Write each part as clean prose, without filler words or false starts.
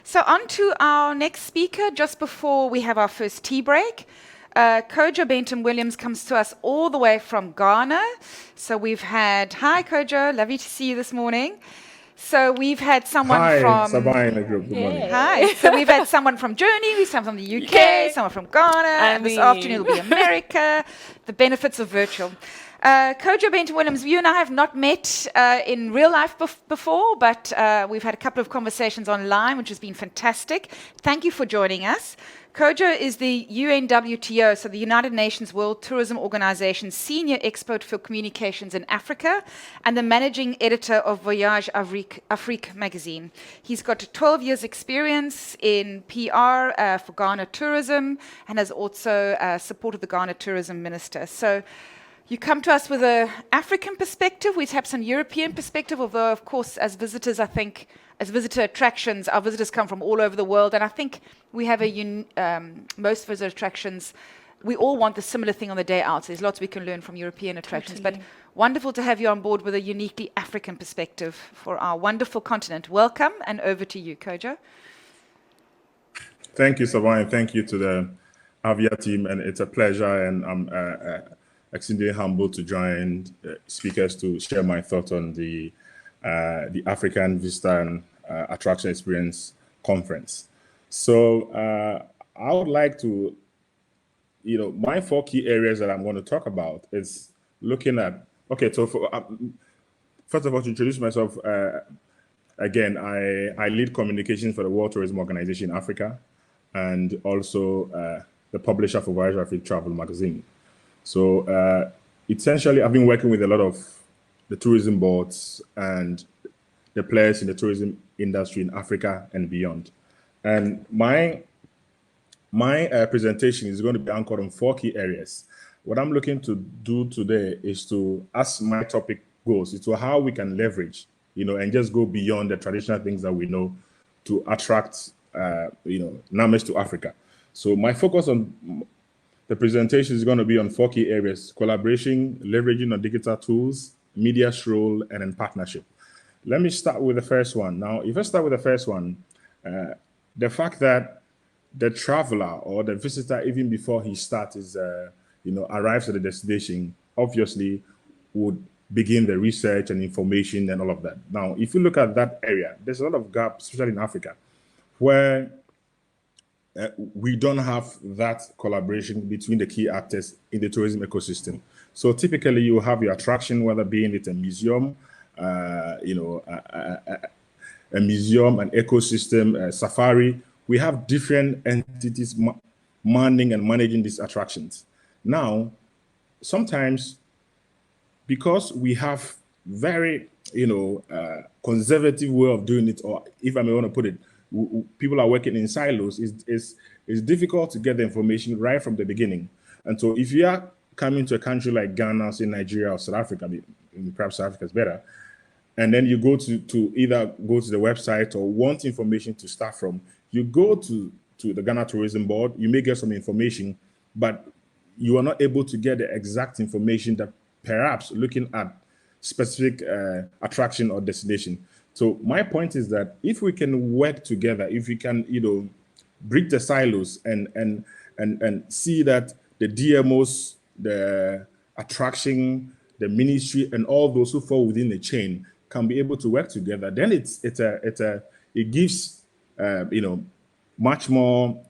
So on to our next speaker, just before we have our first tea break. Kojo Bentum-Williams comes to us all the way from Ghana. So we've had, hi Kojo, lovely to see you this morning. So we've had someone Hi, from... Sabah in the group. Good morning. Hi. So we've had someone from Germany, someone from the UK, someone from Ghana, and this afternoon it'll be America, the benefits of virtual. Kojo Bentum-Williams, you and I have not met in real life before, but we've had a couple of conversations online, which has been fantastic. Thank you for joining us. Kojo is the UNWTO, so the United Nations World Tourism Organization's senior expert for communications in Africa and the managing editor of VoyagesAfriq magazine. He's got 12 years experience in PR for Ghana tourism and has also supported the Ghana tourism minister. So you come to us with an African perspective, we have some European perspective, although of course as visitors, I think, as visitor attractions, our visitors come from all over the world, and I think we have most visitor attractions, we all want the similar thing on the day out. So there's lots we can learn from European attractions, but wonderful to have you on board with a uniquely African perspective for our wonderful continent. Welcome, and over to you, Kojo. Thank you, Sabah, and thank you to the AAVEA team, and it's a pleasure, and I'm extremely humbled to join speakers to share my thoughts on the African Visitor and Attraction Experience Conference. So I would like to, my 4 key areas that I'm going to talk about is looking at, so first of all, to introduce myself, again, I lead communications for the World Tourism Organization in Africa, and also the publisher for VoyagesAfriq Travel Magazine. So essentially, I've been working with a lot of the tourism boards and the players in the tourism industry in Africa and beyond. And my presentation is going to be anchored on 4 key areas. What I'm looking to do today is to, as my topic goes, is to how we can leverage, and just go beyond the traditional things that we know to attract, numbers to Africa. So my focus on the presentation is going to be on 4 key areas: collaboration, leveraging on digital tools, media's role, and then partnership. Let me start with the first one. Now, if I start with the first one, the fact that the traveler or the visitor, even before he starts, arrives at the destination, obviously would begin the research and information and all of that. Now, if you look at that area, there's a lot of gaps, especially in Africa, where we don't have that collaboration between the key actors in the tourism ecosystem. So typically you have your attraction, whether being it a museum, a museum, an ecosystem, a safari. We have different entities manning and managing these attractions. Now, sometimes because we have very, conservative way of doing it, or if I may want to put it, people are working in silos, it's difficult to get the information right from the beginning. And so if you are coming to a country like Ghana, say Nigeria or South Africa, perhaps South Africa is better, and then you go to either go to the website or want information to start from, you go to the Ghana Tourism Board, you may get some information, but you are not able to get the exact information that perhaps looking at specific attraction or destination. So my point is that if we can work together, if we can, break the silos and see that the DMOs, the attraction, the ministry, and all those who fall within the chain can be able to work together, then it gives much more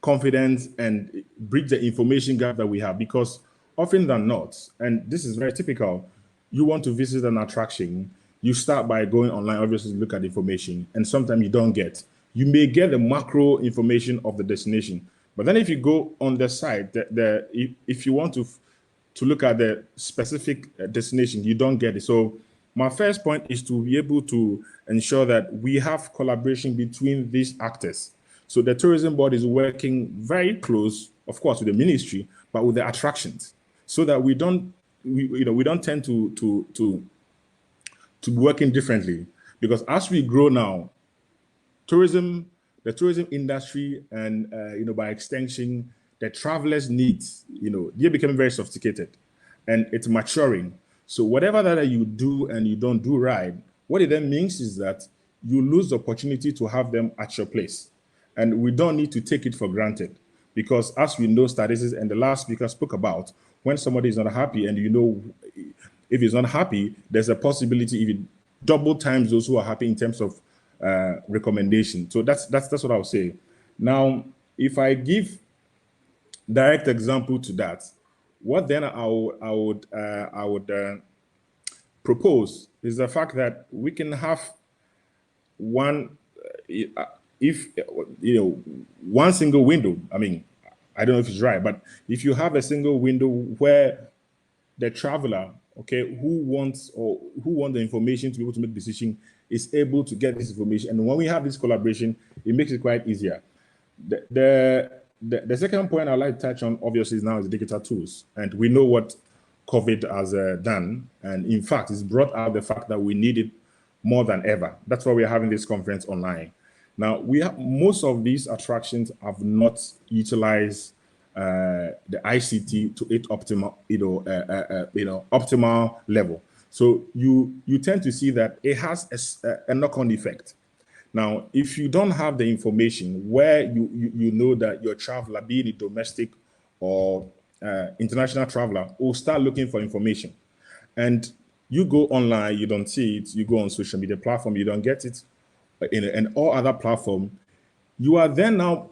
confidence and bridge the information gap that we have, because often than not, and this is very typical, you want to visit an attraction, you start by going online, obviously look at information, and sometimes you don't get. You may get the macro information of the destination, but then if you go on the site, if you want to look at the specific destination, you don't get it. So my first point is to be able to ensure that we have collaboration between these actors. So the tourism board is working very close, of course, with the ministry, but with the attractions, so that we don't tend to be working differently. Because as we grow now, the tourism industry, and by extension, the travelers' needs, they're becoming very sophisticated, and it's maturing. So whatever that you do and you don't do right, what it then means is that you lose the opportunity to have them at your place. And we don't need to take it for granted, because as we know, statistics, and the last speaker spoke about, when somebody is not happy, and if he's not happy, there's a possibility if it double times those who are happy in terms of recommendation. So that's what I would say. Now, if I give direct example to that, what then I would propose is the fact that we can have one, one single window. I mean, I don't know if it's right, but if you have a single window where the traveler, who wants the information to be able to make decision, is able to get this information, and when we have this collaboration, it makes it quite easier. The second point I'd like to touch on, obviously, now is digital tools, and we know what COVID has done, and in fact, it's brought out the fact that we need it more than ever. That's why we are having this conference online. Now, most of these attractions have not utilized the ICT to its optimal, optimal level. So you tend to see that it has a knock-on effect. Now, if you don't have the information where you know that your traveler, be it domestic or international traveler, will start looking for information, and you go online, you don't see it. You go on social media platform, you don't get it, and all other platform, you are then now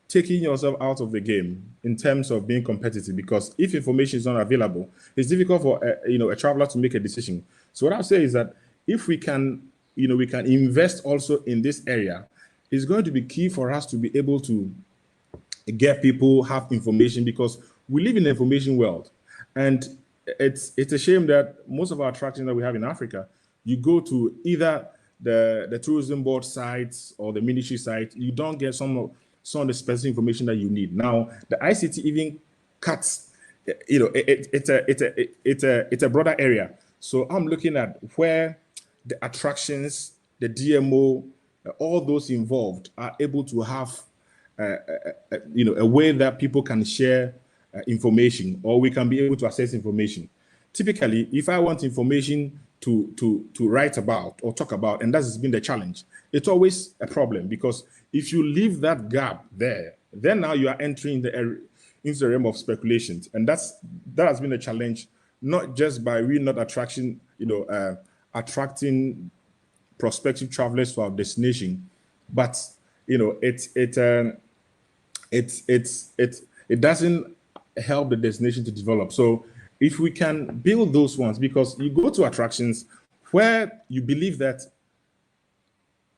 taking yourself out of the game in terms of being competitive, because if information is not available, it's difficult for a traveler to make a decision. So what I'll say is that if we can, we can invest also in this area, it's going to be key for us to be able to get people have information, because we live in the information world. And it's a shame that most of our attractions that we have in Africa, you go to either the tourism board sites or the ministry site, you don't get some of the specific information that you need. Now, the ICT even cuts, it's a broader area. So I'm looking at where the attractions, the DMO, all those involved are able to have, a way that people can share information, or we can be able to access information. Typically, if I want information to write about or talk about, and that's been the challenge, it's always a problem, because if you leave that gap there, then now you are entering into the realm of speculations, and that has been a challenge, not just by we not attracting prospective travelers to our destination, but it doesn't help the destination to develop. So if we can build those ones, because you go to attractions where you believe that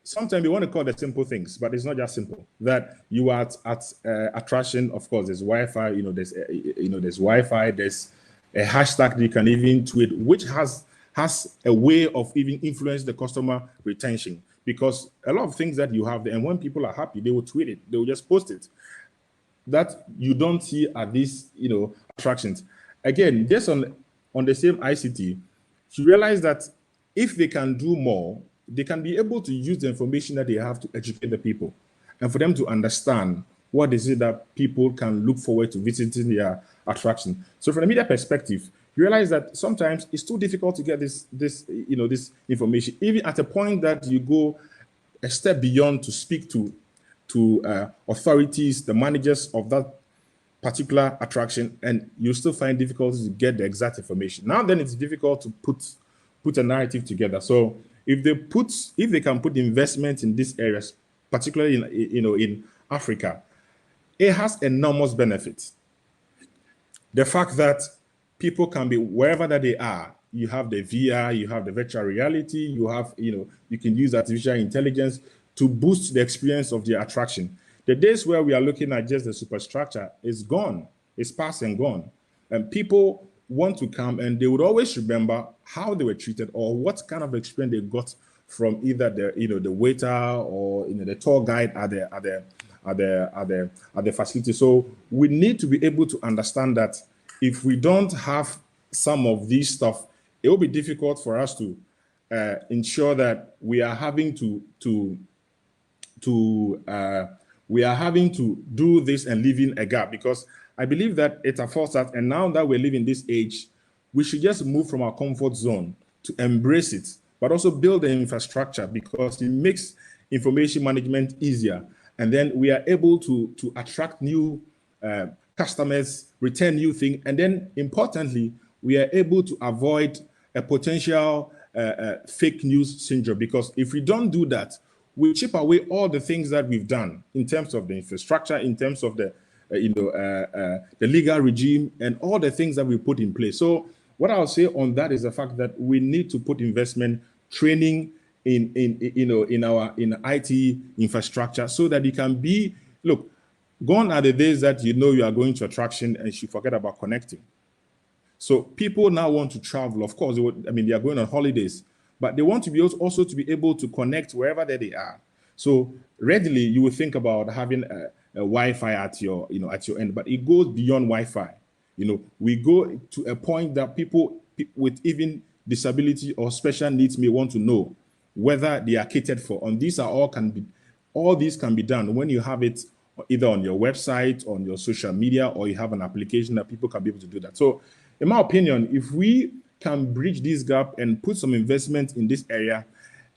sometimes you want to call the simple things, but it's not just simple. That you are at attraction, of course, there's Wi-Fi, there's Wi-Fi, there's a hashtag that you can even tweet, which has a way of even influence the customer retention, because a lot of things that you have there, and when people are happy, they will tweet it, they will just post it. That you don't see at these, attractions. Again, just on the same ICT, you realize that if they can do more, they can be able to use the information that they have to educate the people, and for them to understand what is it that people can look forward to visiting their attraction. So from the media perspective, you realize that sometimes it's too difficult to get this information, even at a point that you go a step beyond to speak to authorities, the managers of that particular attraction, and you still find difficulties to get the exact information. Now then it's difficult to put a narrative together. So if they can put investment in these areas, particularly in Africa, it has enormous benefits. The fact that people can be wherever that they are, you have the VR, you have the virtual reality, you have, you can use artificial intelligence to boost the experience of the attraction. The days where we are looking at just the superstructure is gone. It's past and gone. And people want to come, and they would always remember how they were treated or what kind of experience they got from either the waiter or the tour guide at the facility. So we need to be able to understand that if we don't have some of these stuff, it will be difficult for us to ensure that we are having to do this and leaving a gap, because I believe that it's a false start. And now that we're living this age, we should just move from our comfort zone to embrace it, but also build the infrastructure, because it makes information management easier. And then we are able to attract new customers, return new things. And then importantly, we are able to avoid a potential fake news syndrome, because if we don't do that, we chip away all the things that we've done in terms of the infrastructure, in terms of the the legal regime, and all the things that we put in place. So what I'll say on that is the fact that we need to put investment, training in our IT infrastructure, so that it can be, look, gone are the days that you are going to attraction and you forget about connecting. So people now want to travel. Of course, they are going on holidays, but they want to be also to be able to connect wherever they are. So readily you will think about having a Wi-Fi at your end, but it goes beyond Wi-Fi. We go to a point that people with even disability or special needs may want to know whether they are catered for. And these all these can be done when you have it either on your website, on your social media, or you have an application that people can be able to do that. So in my opinion, if we can bridge this gap and put some investment in this area,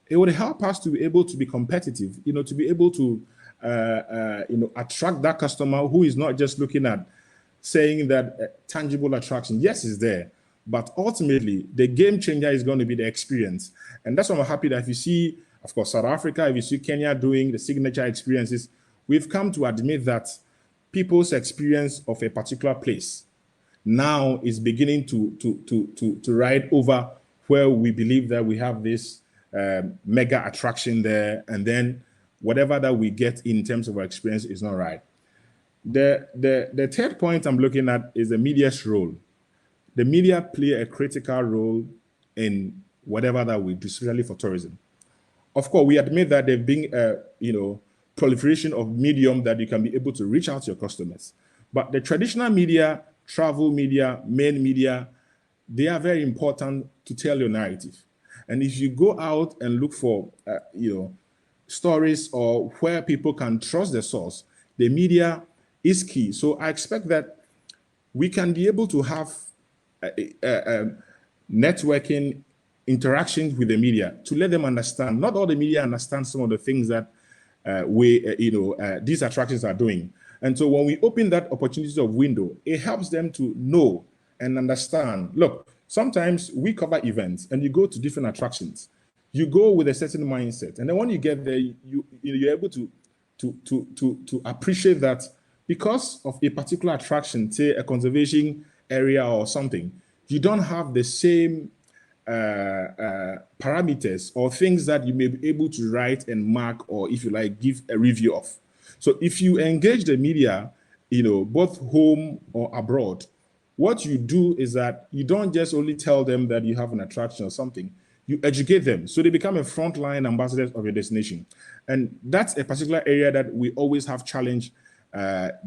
it would help us to be able to be competitive, to be able to attract that customer who is not just looking at saying that tangible attraction, yes, is there, but ultimately the game changer is going to be the experience. And that's why I'm happy that if you see, of course, South Africa, if you see Kenya doing the signature experiences, we've come to admit that people's experience of a particular place now is beginning to ride over where we believe that we have this mega attraction there, and then whatever that we get in terms of our experience is not right. The third point I'm looking at is the media's role. The media play a critical role in whatever that we do, especially for tourism. Of course, we admit that there's been proliferation of medium that you can be able to reach out to your customers. But the traditional media, travel media, main media, they are very important to tell your narrative. And if you go out and look for, stories or where people can trust the source, the media is key. So I expect that we can be able to have networking interactions with the media to let them understand. Not all the media understand some of the things that these attractions are doing. And so when we open that opportunity of window, it helps them to know and understand. Look, sometimes we cover events and you go to different attractions. You go with a certain mindset, and then when you get there, you're able to appreciate that because of a particular attraction, say a conservation area or something, you don't have the same parameters or things that you may be able to write and mark, or if you like, give a review of. So if you engage the media, both home or abroad, what you do is that you don't just only tell them that you have an attraction or something, you educate them so they become a frontline ambassadors of your destination. And that's a particular area that we always have challenge,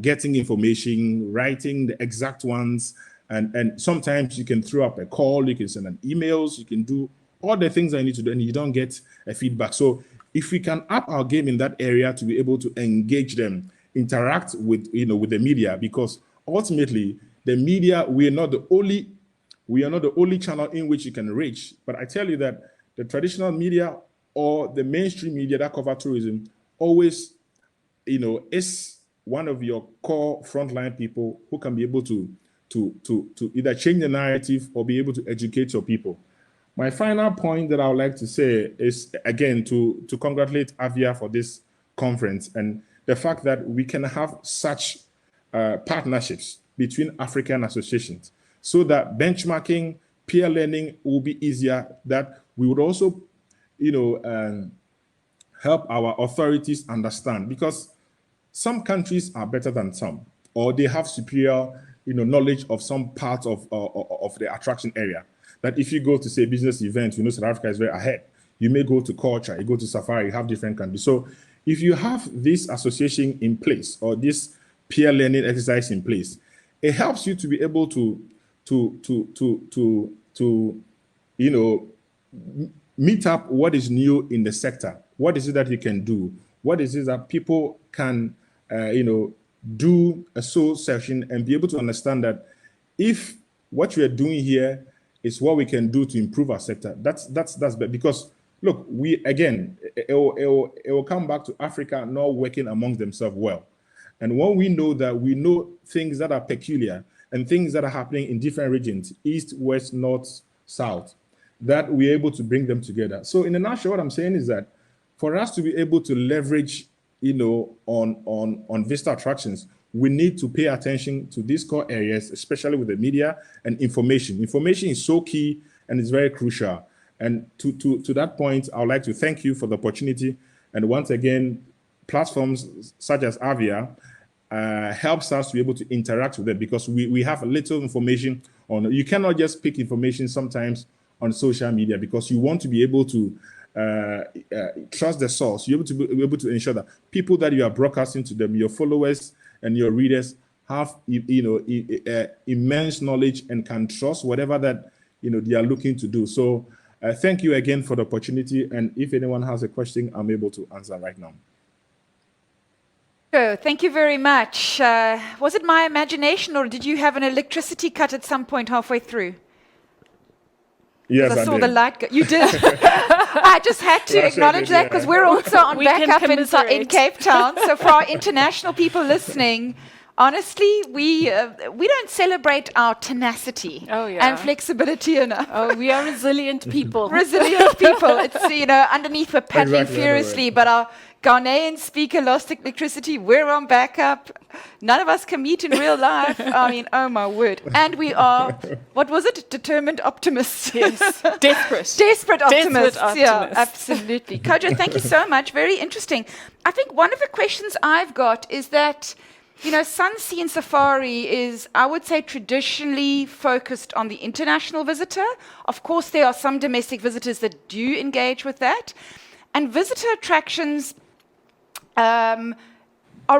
getting information, writing the exact ones. And sometimes you can throw up a call, you can send an emails, you can do all the things I need to do, and you don't get a feedback. So if we can up our game in that area to be able to engage them, interact with the media, because ultimately the media, we are not the only channel in which you can reach. But I tell you that the traditional media or the mainstream media that cover tourism always, is one of your core frontline people who can be able to either change the narrative or be able to educate your people. My final point that I would like to say is, again, to congratulate AAVEA for this conference and the fact that we can have such partnerships between African associations so that benchmarking, peer learning will be easier, that we would also, help our authorities understand, because some countries are better than some, or they have superior knowledge of some part of the attraction area. That if you go to, say, business events, South Africa is very ahead. You may go to culture, you go to safari, you have different countries. So if you have this association in place or this peer learning exercise in place, it helps you to be able to meet up what is new in the sector. What is it that you can do? What is it that people can, do a soul session and be able to understand that if what you are doing here is what we can do to improve our sector. That's because look, it will come back to Africa not working amongst themselves well. And when we know things that are peculiar and things that are happening in different regions, east, west, north, south, that we're able to bring them together. So in a nutshell, what I'm saying is that for us to be able to leverage, on visitor attractions, we need to pay attention to these core areas, especially with the media and information. Information is so key and it's very crucial. And to that point, I would like to thank you for the opportunity. And once again, platforms such as AAVEA helps us to be able to interact with them, because we have little information on. You cannot just pick information sometimes on social media, because you want to be able to trust the source. You're able to ensure that people that you are broadcasting to them, your followers and your readers, have immense knowledge and can trust whatever that they are looking to do. So thank you again for the opportunity. And if anyone has a question, I'm able to answer right now. So, thank you very much. Was it my imagination, or did you have an electricity cut at some point halfway through? Yes, I saw did. the light go. You did. I just had to acknowledge that, because we're also on backup in Cape Town. So for our international people listening, honestly, we don't celebrate our tenacity and flexibility enough. Oh, we are resilient people. Resilient people. It's, underneath we're paddling furiously, but our Ghanaian speaker lost electricity. We're on backup. None of us can meet in real life. I mean, oh my word. And we are, what was it? Determined optimists. Yes. Desperate. Desperate optimists. Desperate Yeah, optimists. absolutely. Kojo, thank you so much. Very interesting. I think one of the questions I've got is that, Sunsea and Safari is, I would say, traditionally focused on the international visitor. Of course, there are some domestic visitors that do engage with that. And visitor attractions are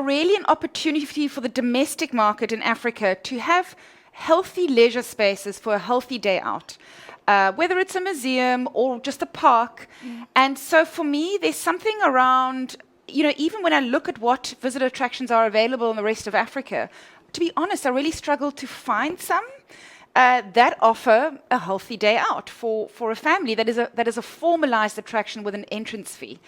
really an opportunity for the domestic market in Africa to have healthy leisure spaces for a healthy day out, whether it's a museum or just a park. And so for me, there's something around, even when I look at what visitor attractions are available in the rest of Africa, to be honest, I really struggle to find some that offer a healthy day out for a family that is a formalized attraction with an entrance fee.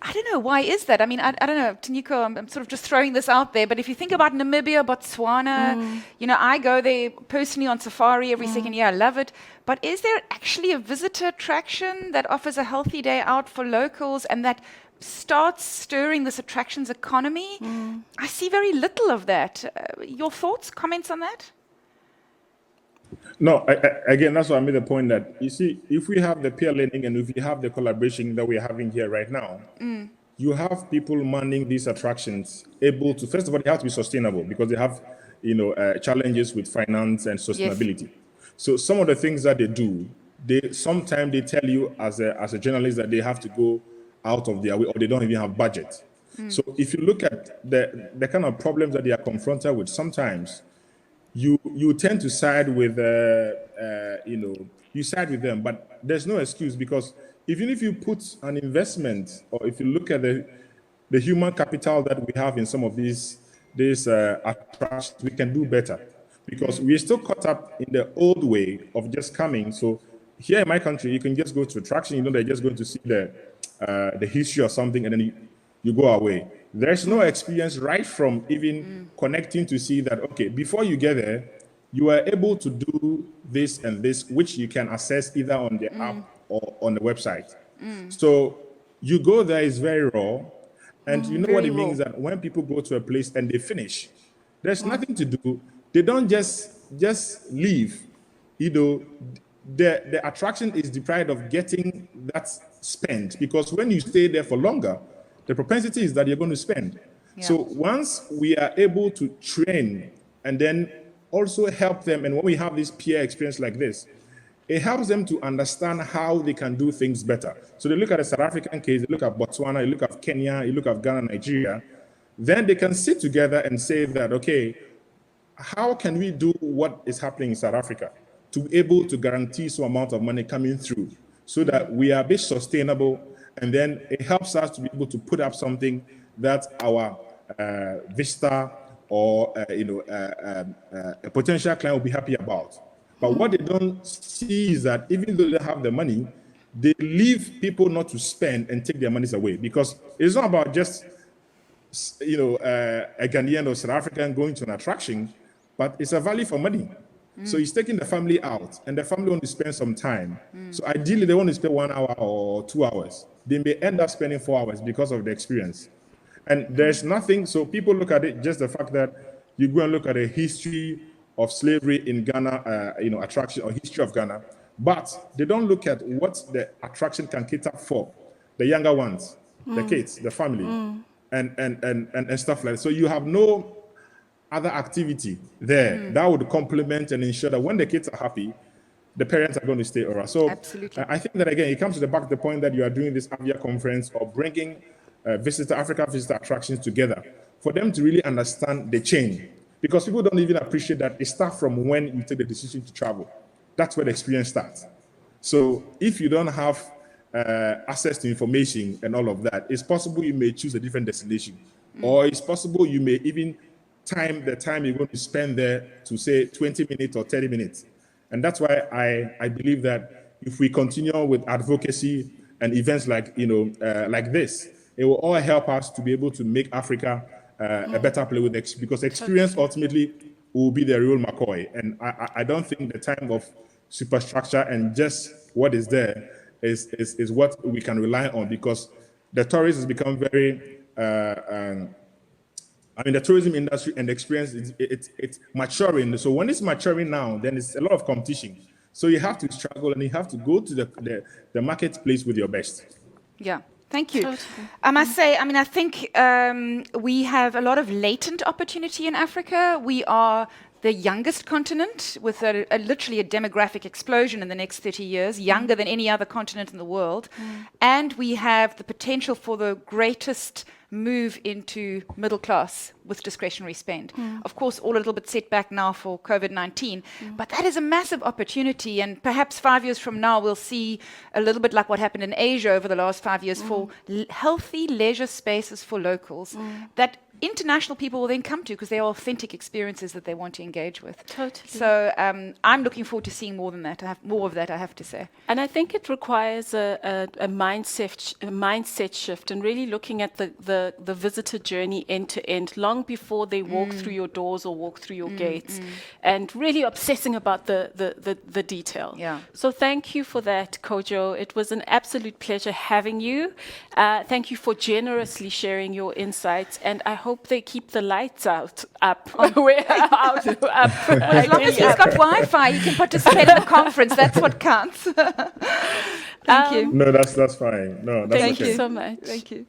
I don't know, why is that? I mean, I don't know, Taniko, I'm sort of just throwing this out there, but if you think about Namibia, Botswana, I go there personally on safari every second year, I love it, but is there actually a visitor attraction that offers a healthy day out for locals and that starts stirring this attractions economy? I see very little of that. Your thoughts, comments on that? No, again, that's why I made the point that, you see, if we have the peer learning and if we have the collaboration that we're having here right now, you have people manning these attractions able to, first of all, they have to be sustainable, because they have, challenges with finance and sustainability. Yes. So some of the things that they do, sometimes they tell you as a journalist that they have to go out of their way, or they don't even have budget. So if you look at the kind of problems that they are confronted with, sometimes you tend to side with, you side with them, but there's no excuse, because even if you put an investment, or if you look at the human capital that we have in some of these attractions, we can do better, because we're still caught up in the old way of just coming. So here in my country, you can just go to attraction, they're just going to see the history or something, and then you go away. There's no experience right from even connecting to see that, okay, before you get there, you are able to do this and this, which you can access either on the app or on the website. So you go there, it's very raw. And you know what it means, that when people go to a place and they finish, there's nothing to do. They don't just leave. The attraction is deprived of getting that spent, because when you stay there for longer, the propensity is that you're going to spend. Yeah. So once we are able to train and then also help them, and when we have this peer experience like this, it helps them to understand how they can do things better. So they look at the South African case, they look at Botswana, you look at Kenya, you look at Ghana, Nigeria, then they can sit together and say that, okay, how can we do what is happening in South Africa to be able to guarantee some amount of money coming through so that we are a bit sustainable, and then it helps us to be able to put up something that our visitor or a potential client will be happy about. But what they don't see is that even though they have the money, they leave people not to spend and take their monies away, because it's not about just a Ghanaian or South African going to an attraction, but it's a value for money. So he's taking the family out, and the family want to spend some time. So ideally, they want to spend 1 hour or 2 hours. They may end up spending 4 hours because of the experience. And there's nothing, so people look at it, just the fact that you go and look at the history of slavery in Ghana, attraction or history of Ghana, but they don't look at what the attraction can cater for the younger ones, the kids, the family, and stuff like that. So you have no other activity there that would complement and ensure that when the kids are happy, the parents are going to stay around. So absolutely. I think that, again, it comes to the back of the point that you are doing this AAVEA conference or bringing Africa visitor attractions together for them to really understand the chain. Because people don't even appreciate that it starts from when you take the decision to travel. That's where the experience starts. So if you don't have access to information and all of that, it's possible you may choose a different destination. Or it's possible you may even time the time you're going to spend there to say 20 minutes or 30 minutes. And that's why I believe that if we continue with advocacy and events like this, it will all help us to be able to make Africa a better place because experience ultimately will be the real McCoy. And I don't think the time of superstructure and just what is there is what we can rely on, because the tourist has become very the tourism industry and the experience, it's maturing. So when it's maturing now, then it's a lot of competition. So you have to struggle and you have to go to the marketplace with your best. Yeah. Thank you. Totally. I must say, I think we have a lot of latent opportunity in Africa. We are the youngest continent with literally a demographic explosion in the next 30 years, younger than any other continent in the world. And we have the potential for the greatest move into middle class with discretionary spend. Of course, all a little bit set back now for COVID-19, but that is a massive opportunity, and perhaps 5 years from now we'll see a little bit like what happened in Asia over the last 5 years for healthy leisure spaces for locals that international people will then come to because they are authentic experiences that they want to engage with. Totally. So I'm looking forward to seeing more than that. More of that, I have to say. And I think it requires a mindset shift and really looking at the visitor journey end to end, long before they walk through your doors or walk through your gates, and really obsessing about the detail. Yeah. So thank you for that, Kojo. It was an absolute pleasure having you. Thank you for generously sharing your insights, and I hope they keep the lights up. Well, as long as he's got Wi-Fi, you can participate in the conference. That's what counts. Thank you. No, that's fine. No, that's Thank okay. you so much. Thank you.